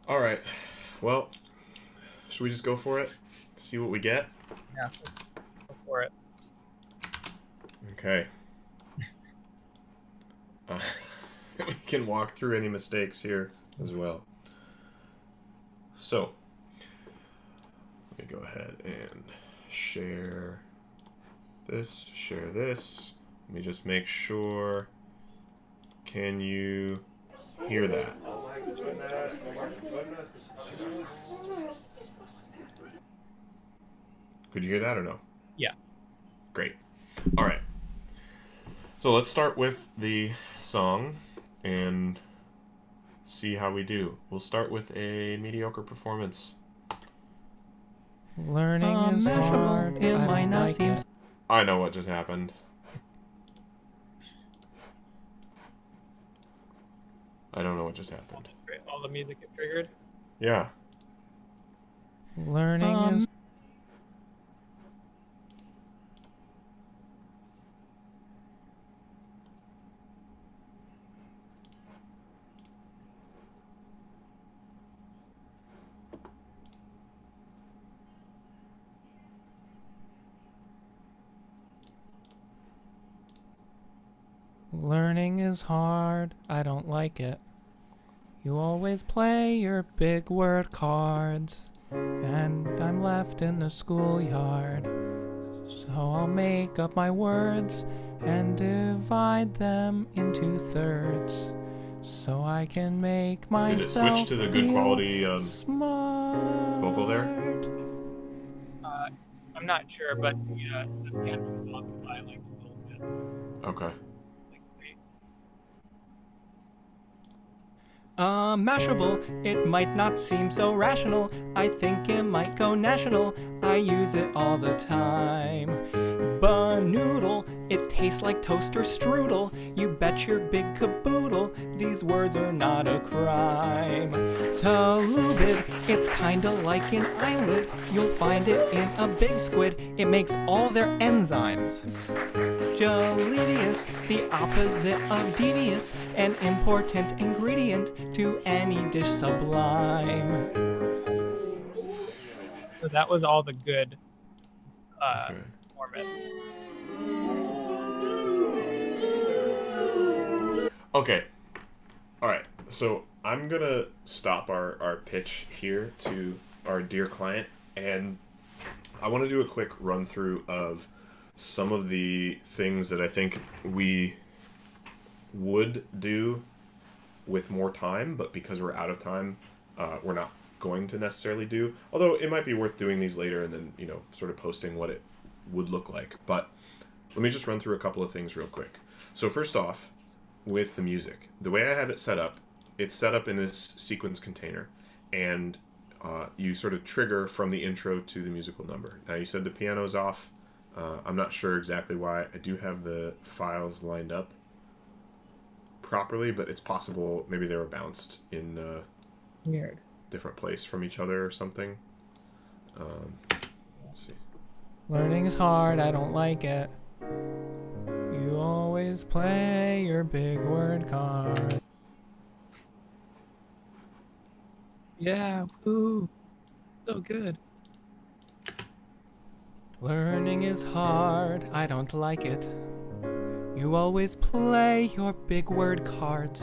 All right. Well, should we just go for it? See what we get? Yeah, let's go for it. Okay. We can walk through any mistakes here as well. So, let me go ahead and share this, share this. Let me just make sure. Can you hear that? Could you hear that or no? Yeah. Great. All right. So let's start with the song and see how we do. We'll start with a mediocre performance. Learning is hard. It I might don't not like seem it. I know what just happened. I don't know what just happened. Great. All the music get triggered. Yeah. Learning is Learning is hard. I don't like it. You always play your big word cards, and I'm left in the schoolyard. So I'll make up my words and divide them into thirds, so I can make myself Did it switch to the good feel quality smart. vocal there? I'm not sure, but the piano is off by like a little bit. Okay. Like three. Mashable, it might not seem so rational. I think it might go national. I use it all the time. Banoodle, it tastes like toaster strudel. You bet your big caboodle, these words are not a crime. Talubid, it's kinda like an eyelid. You'll find it in a big squid. It makes all their enzymes. Jalevious, the opposite of devious, an important ingredient to any dish sublime. So that was all the good Okay. performance. Okay. All right. So I'm going to stop our pitch here to our dear client, and I want to do a quick run through of some of the things that I think we would do with more time, but because we're out of time, we're not going to necessarily do. Although it might be worth doing these later and then, sort of posting what it would look like. But let me just run through a couple of things real quick. So first off, with the music, the way I have it set up, it's set up in this sequence container, and you sort of trigger from the intro to the musical number. Now you said the piano's off. I'm not sure exactly why. I do have the files lined up properly, but it's possible maybe they were bounced in Weird. different place from each other or something. Let's see. Learning is hard, I don't like it. You always play your big word card. Yeah. Ooh. So good. Learning is hard, I don't like it. You always play your big word cards,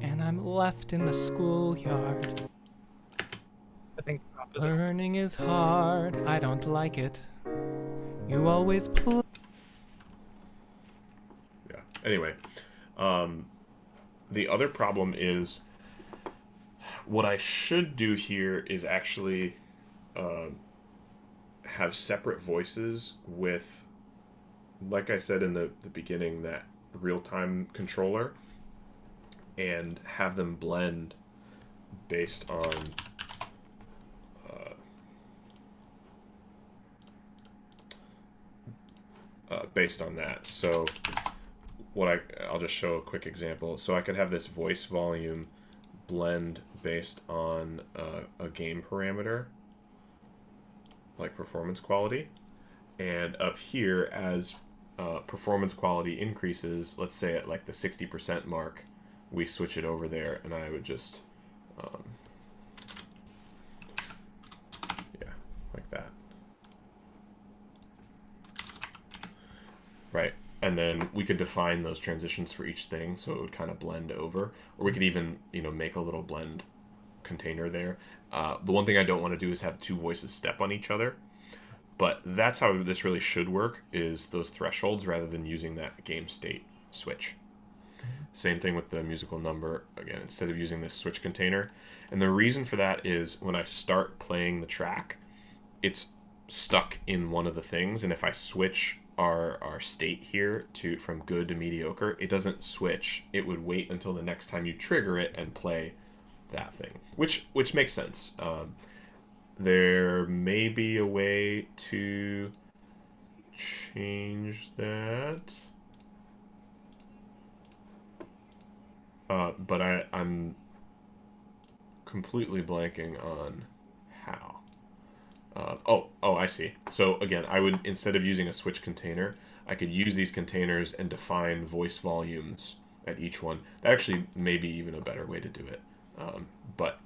and I'm left in the schoolyard. I think the opposite. Learning is hard, I don't like it. You always play. Yeah. Anyway, the other problem is what I should do here is actually have separate voices with, like I said in the beginning, that real-time controller, and have them blend based on that. So I'll just show a quick example. So I could have this voice volume blend based on a game parameter, like performance quality, and up here, as performance quality increases, let's say at like the 60% mark, we switch it over there, and I would just like that. Right. And then we could define those transitions for each thing so it would kind of blend over. Or we could even, make a little blend container there. The one thing I don't want to do is have two voices step on each other. But that's how this really should work, is those thresholds rather than using that game state switch. Same thing with the musical number, again, instead of using this switch container. And the reason for that is when I start playing the track, it's stuck in one of the things. And if I switch our state here from good to mediocre, it doesn't switch. It would wait until the next time you trigger it and play that thing, which makes sense. There may be a way to change that. But I'm completely blanking on how. I see. So again, I would, instead of using a switch container, I could use these containers and define voice volumes at each one. That actually may be even a better way to do it. But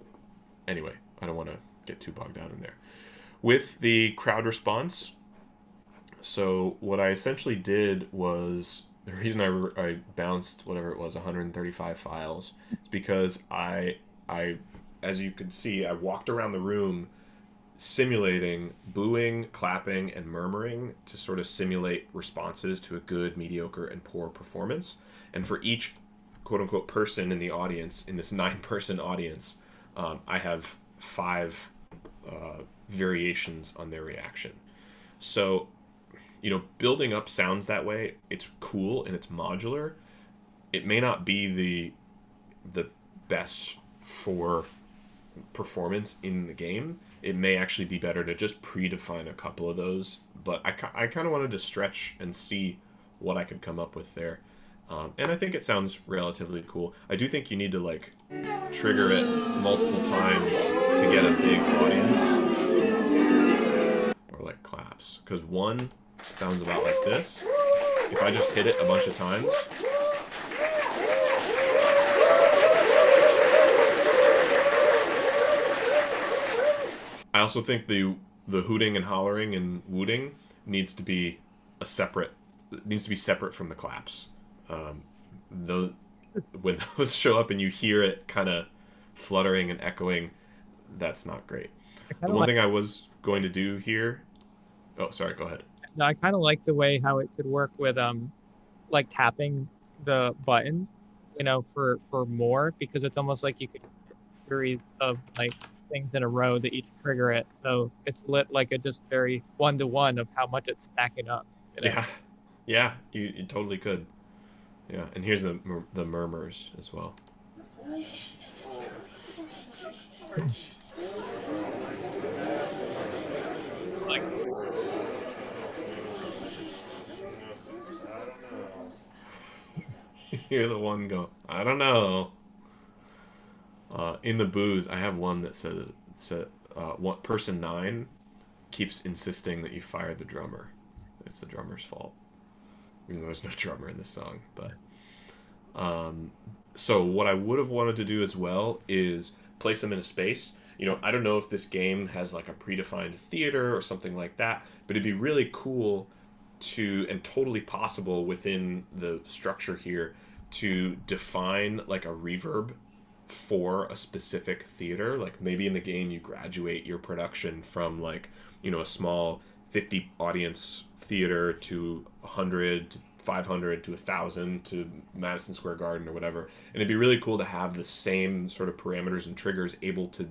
anyway, I don't want to get too bogged down in there. With the crowd response, so what I essentially did was, the reason I bounced whatever it was, 135 files, is because I as you could see, I walked around the room simulating booing, clapping, and murmuring to sort of simulate responses to a good, mediocre, and poor performance. And for each quote-unquote person in the audience, in this 9-person audience, I have 5 variations on their reaction. So, building up sounds that way, it's cool and it's modular. It may not be the best for performance in the game. It may actually be better to just predefine a couple of those, but I kind of wanted to stretch and see what I could come up with there. And I think it sounds relatively cool. I do think you need to trigger it multiple times to get a big audience, or claps, because one sounds about like this. If I just hit it a bunch of times, I also think the hooting and hollering and wooting needs to be separate from the claps. When those show up and you hear it kind of fluttering and echoing, that's not great. The one thing I was going to do here, oh, sorry, go ahead. No, I kind of like the way how it could work with tapping the button, for more, because it's almost like you could series of things in a row that each trigger it, so it's lit a just very one-to-one of how much it's stacking up. Yeah, you totally could. Yeah, and here's the murmurs as well. You hear the one go, I don't know. In the booze, I have one that says person 9 keeps insisting that you fire the drummer. It's the drummer's fault, even though there's no drummer in this song. But so what I would have wanted to do as well is place them in a space. I don't know if this game has a predefined theater or something like that, but it'd be really cool and totally possible within the structure here to define a reverb for a specific theater. Maybe in the game you graduate your production from a small 50 audience theater to 100 to 500 to 1,000 to Madison Square Garden or whatever, and it'd be really cool to have the same sort of parameters and triggers able to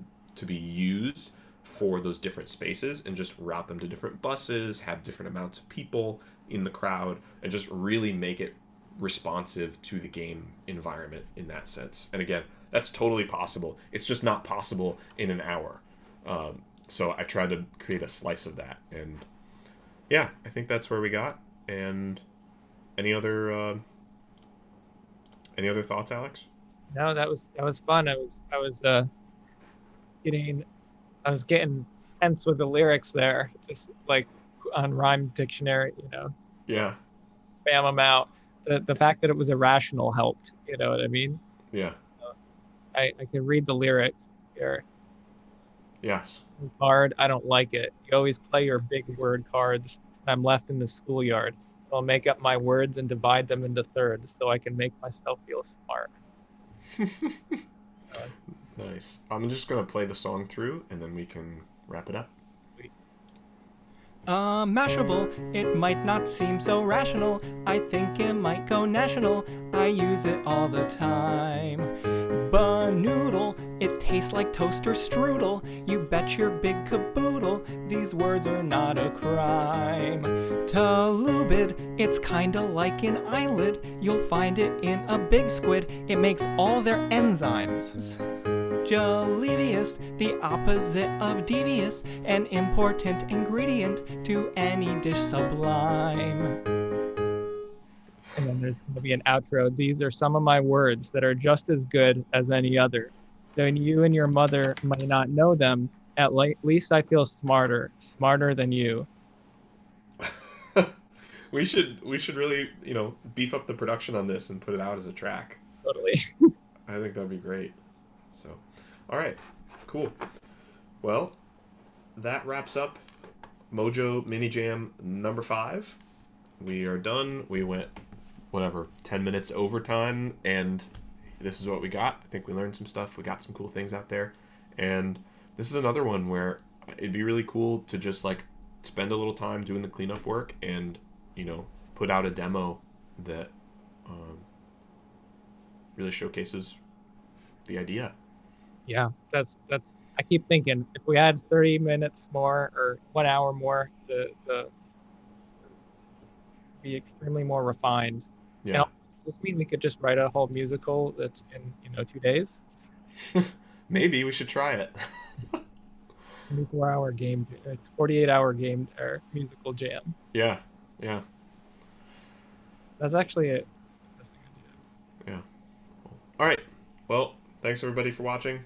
be used for those different spaces, and just route them to different buses, have different amounts of people in the crowd, and just really make it responsive to the game environment in that sense. And again, that's totally possible. It's just not possible in an hour. So I tried to create a slice of that, and yeah, I think that's where we got. And any other thoughts, Alex? No, that was fun. I was getting tense with the lyrics there, just on Rhyme Dictionary, Yeah. spam them out. The fact that it was irrational helped. You know what I mean? Yeah. I can read the lyrics here. Yes. Card, I don't like it. You always play your big word cards, and I'm left in the schoolyard. So I'll make up my words and divide them into thirds so I can make myself feel smart. Nice. I'm just gonna play the song through, and then we can wrap it up. Mashable, it might not seem so rational. I think it might go national. I use it all the time. Banoodle, it tastes like toaster strudel. You bet your big caboodle, these words are not a crime. Talubid, it's kinda like an eyelid. You'll find it in a big squid. It makes all their enzymes. Jalevious, the opposite of devious, an important ingredient to any dish sublime. And then there's going to be an outro. These are some of my words that are just as good as any other. Though you and your mother might not know them, at least I feel smarter than you. We should really, beef up the production on this and put it out as a track. Totally. I think that'd be great. So, all right, cool. Well, that wraps up Mojo Mini Jam number 5. We are done. We went, 10 minutes overtime, and this is what we got. I think we learned some stuff. We got some cool things out there. And this is another one where it'd be really cool to just, spend a little time doing the cleanup work and, put out a demo that really showcases the idea. Yeah, that's. I keep thinking if we had 30 minutes more or 1 hour more, the be extremely more refined. Yeah. And does this mean we could just write a whole musical that's in 2 days? Maybe we should try it. 24-hour game, 48-hour game or musical jam. Yeah. That's actually it. Yeah. All right. Well, thanks everybody for watching.